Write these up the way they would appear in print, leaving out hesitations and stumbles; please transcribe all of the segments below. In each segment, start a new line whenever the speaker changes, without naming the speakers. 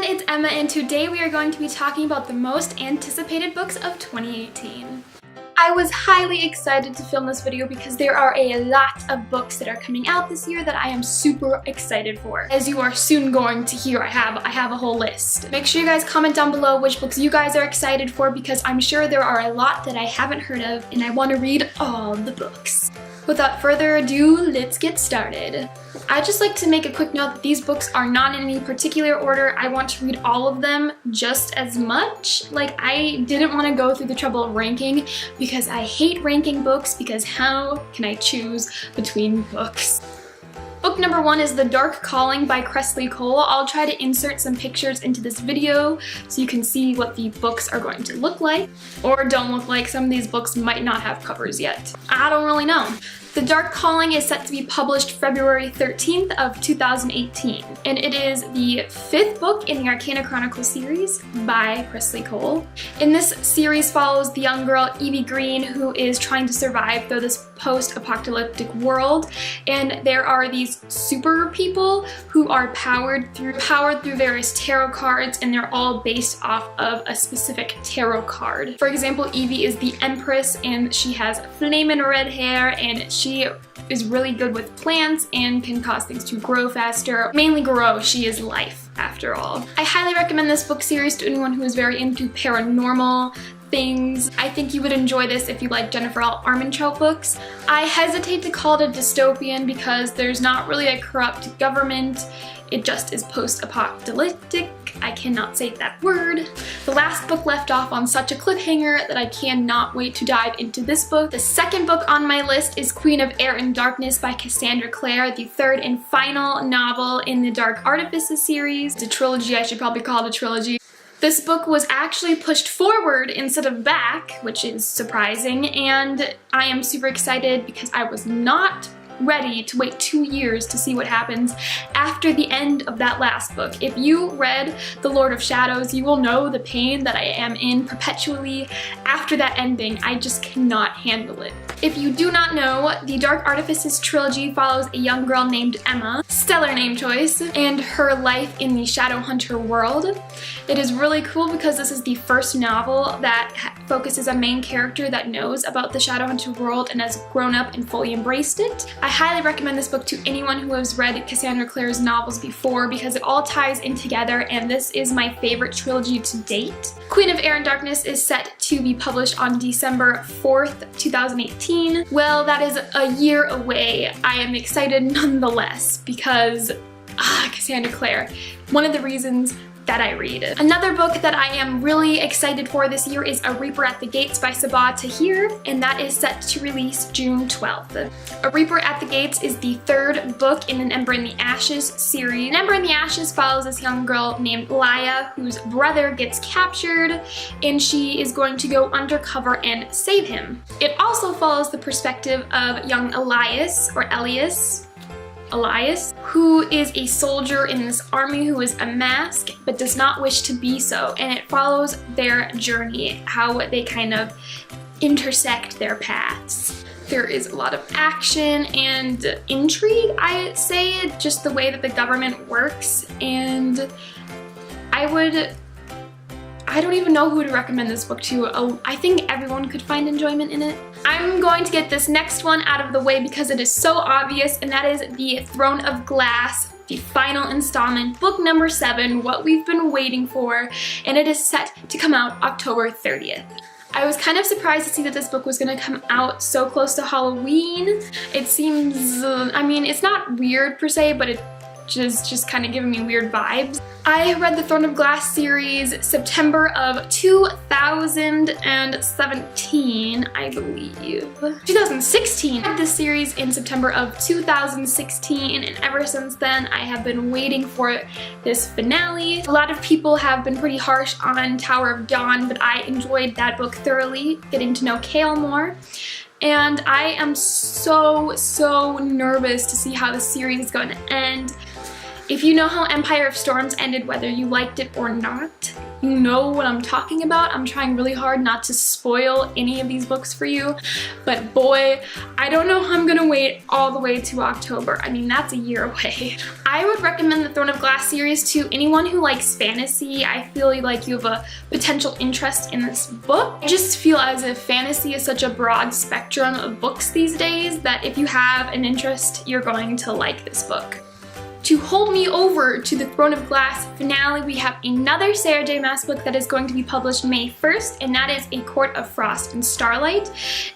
everyone, it's Emma, and today we are going to be talking about the most anticipated books of 2018. I was highly excited to film this video because there are a lot of books that are coming out this year that I am super excited for. As you are soon going to hear, I have a whole list. Make sure you guys comment down below which books you guys are excited for because I'm sure there are a lot that I haven't heard of and I want to read all the books. Without further ado, let's get started. I'd just like to make a quick note that these books are not in any particular order. I want to read all of them just as much. Like, I didn't want to go through the trouble of ranking because I hate ranking books because how can I choose between books? Book number 1 is The Dark Calling by Kresley Cole. I'll try to insert some pictures into this video so you can see what the books are going to look like. Or don't look like. Some of these books might not have covers yet. I don't really know. The Dark Calling is set to be published February 13th of 2018, and it is the 5th book in the Arcana Chronicles series by Kresley Cole. And this series follows the young girl Evie Green, who is trying to survive through this post-apocalyptic world, and there are these super people who are powered through various tarot cards, and they're all based off of a specific tarot card. For example, Evie is the Empress, and she has flamin' red hair, and she is really good with plants and can cause things to grow faster. Mainly grow, she is life after all. I highly recommend this book series to anyone who is very into paranormal things. I think you would enjoy this if you like Jennifer L. Armentrout books. I hesitate to call it a dystopian because there's not really a corrupt government. It just is post-apocalyptic. I cannot say that word. The last book left off on such a cliffhanger that I cannot wait to dive into this book. The second book on my list is Queen of Air and Darkness by Cassandra Clare, the third and final novel in the Dark Artifices series. It's a trilogy, I should probably call it a trilogy. This book was actually pushed forward instead of back, which is surprising, and I am super excited because I was not ready to wait 2 years to see what happens after the end of that last book. If you read The Lord of Shadows, you will know the pain that I am in perpetually after that ending. I just cannot handle it. If you do not know, the Dark Artifices trilogy follows a young girl named Emma, stellar name choice, and her life in the Shadowhunter world. It is really cool because this is the first novel that focuses on a main character that knows about the Shadowhunter world and has grown up and fully embraced it. I highly recommend this book to anyone who has read Cassandra Clare's novels before because it all ties in together, and this is my favorite trilogy to date. Queen of Air and Darkness is set to be published on December 4th, 2018. Well, that is a year away. I am excited nonetheless because Cassandra Clare, one of the reasons that I read. Another book that I am really excited for this year is A Reaper at the Gates by Sabaa Tahir, and that is set to release June 12th. A Reaper at the Gates is the third book in an Ember in the Ashes series. An Ember in the Ashes follows this young girl named Laya whose brother gets captured, and she is going to go undercover and save him. It also follows the perspective of young Elias, who is a soldier in this army who is a mask but does not wish to be so, and it follows their journey, how they kind of intersect their paths. There is a lot of action and intrigue, I say, just the way that the government works, and I don't even know who to recommend this book to. I think everyone could find enjoyment in it. I'm going to get this next one out of the way because it is so obvious, and that is The Throne of Glass, the final installment, book number 7, what we've been waiting for, and it is set to come out October 30th. I was kind of surprised to see that this book was going to come out so close to Halloween. It seems, I mean, it's not weird per se, but it just kind of giving me weird vibes. I read the Throne of Glass series September of 2017, I believe. 2016. I read this series in September of 2016, and ever since then I have been waiting for this finale. A lot of people have been pretty harsh on Tower of Dawn, but I enjoyed that book thoroughly, getting to know Kale more. And I am so nervous to see how the series is going to end. If you know how Empire of Storms ended, whether you liked it or not, you know what I'm talking about. I'm trying really hard not to spoil any of these books for you, but boy, I don't know how I'm gonna wait all the way to October. I mean, that's a year away. I would recommend the Throne of Glass series to anyone who likes fantasy. I feel like you have a potential interest in this book. I just feel as if fantasy is such a broad spectrum of books these days that if you have an interest, you're going to like this book. To hold me over to the Throne of Glass finale, we have another Sarah J. Maas book that is going to be published May 1st, and that is A Court of Frost and Starlight.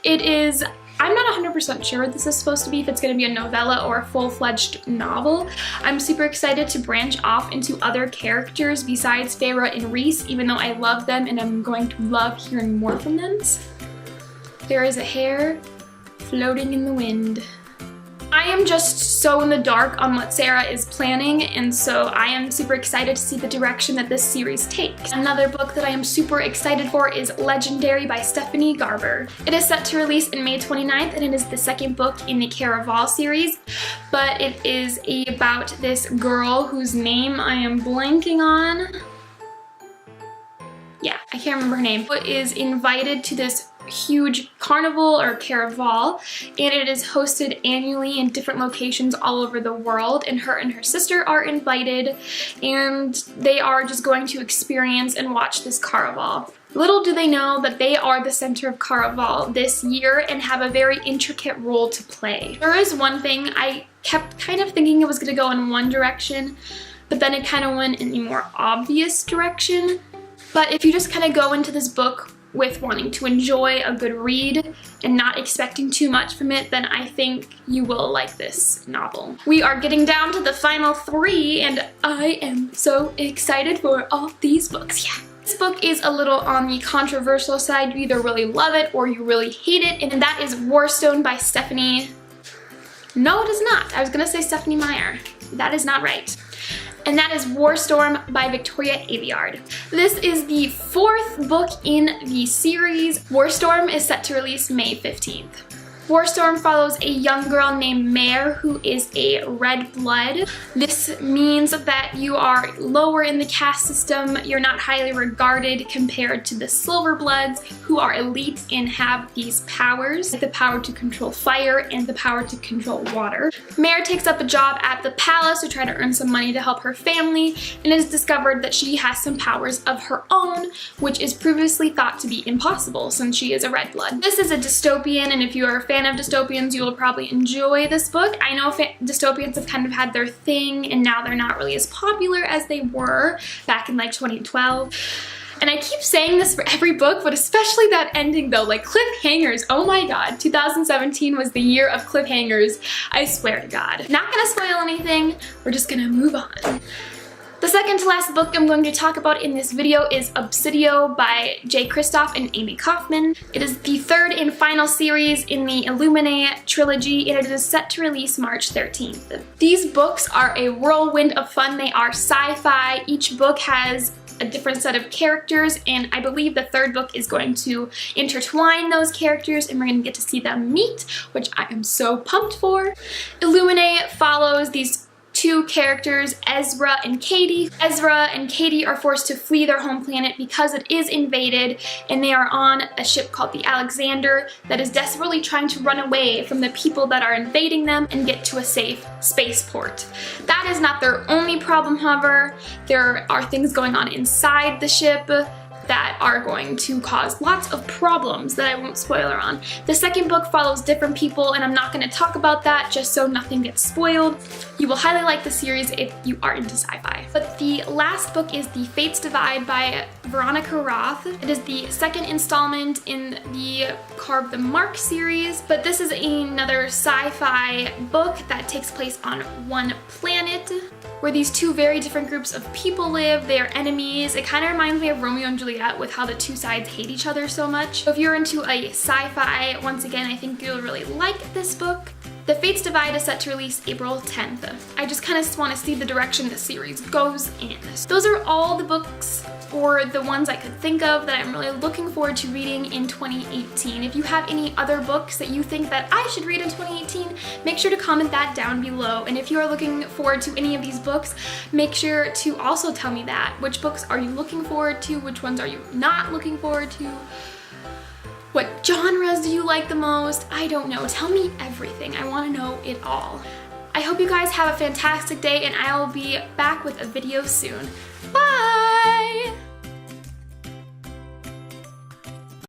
It is, I'm not 100% sure what this is supposed to be, if it's going to be a novella or a full-fledged novel. I'm super excited to branch off into other characters besides Feyre and Rhys, even though I love them and I'm going to love hearing more from them. There is a hair floating in the wind. I am just so in the dark on what Sarah is planning, and so I am super excited to see the direction that this series takes. Another book that I am super excited for is Legendary by Stephanie Garber. It is set to release in May 29th, and it is the second book in the Caraval series, but it is about this girl whose name I am blanking on. Yeah, I can't remember her name, who is invited to this huge carnival or caraval, and it is hosted annually in different locations all over the world, and her sister are invited, and they are just going to experience and watch this caraval. Little do they know that they are the center of Caraval this year and have a very intricate role to play. There is one thing, I kept kind of thinking it was going to go in one direction, but then it kind of went in a more obvious direction. But if you just kind of go into this book with wanting to enjoy a good read and not expecting too much from it, then I think you will like this novel. We are getting down to the final three, and I am so excited for all these books. Yeah. This book is a little on the controversial side. You either really love it or you really hate it, and that is Warstone by Stephanie. No, it is not. I was gonna say Stephanie Meyer. That is not right. And that is Warstorm by Victoria Aveyard. This is the fourth book in the series. Warstorm is set to release May 15th. Warstorm follows a young girl named Mare who is a red blood. This means that you are lower in the caste system, you're not highly regarded compared to the silver bloods who are elite and have these powers, the power to control fire and the power to control water. Mare takes up a job at the palace to try to earn some money to help her family, and it is discovered that she has some powers of her own, which is previously thought to be impossible since she is a red blood. This is a dystopian, and if you are a fan of dystopians, you will probably enjoy this book. I know dystopians have kind of had their thing, and now they're not really as popular as they were back in like 2012. And I keep saying this for every book, but especially that ending though, like cliffhangers. Oh my god, 2017 was the year of cliffhangers. I swear to God. Not gonna spoil anything, we're just gonna move on. The second to last book I'm going to talk about in this video is Obsidian by Jay Kristoff and Amy Kaufman. It is the third and final series in the EYELINER trilogy, and it is set to release March 13th. These books are a whirlwind of fun. They are sci-fi. Each book has a different set of characters, and I believe the third book is going to intertwine those characters and we're going to get to see them meet, which I am so pumped for. EYELINER follows these two characters, Ezra and Katie. Ezra and Katie are forced to flee their home planet because it is invaded, and they are on a ship called the Alexander that is desperately trying to run away from the people that are invading them and get to a safe spaceport. That is not their only problem, however. There are things going on inside the ship that are going to cause lots of problems that I won't spoiler on. The second book follows different people, and I'm not going to talk about that just so nothing gets spoiled. You will highly like the series if you are into sci-fi. But the last book is The Fates Divide by Veronica Roth. It is the second installment in the Carve the Mark series, but this is another sci-fi book that takes place on one planet where these two very different groups of people live. They are enemies. It kind of reminds me of Romeo and Juliet with how the two sides hate each other so much. So if you're into a sci-fi, once again, I think you'll really like this book. The Fates Divide is set to release April 10th. I just kind of want to see the direction the series goes in. Those are all the books or the ones I could think of that I'm really looking forward to reading in 2018. If you have any other books that you think that I should read in 2018, make sure to comment that down below. And if you are looking forward to any of these books, make sure to also tell me that. Which books are you looking forward to? Which ones are you not looking forward to? What genres do you like the most? I don't know. Tell me everything. I want to know it all. I hope you guys have a fantastic day, and I will be back with a video soon. Bye!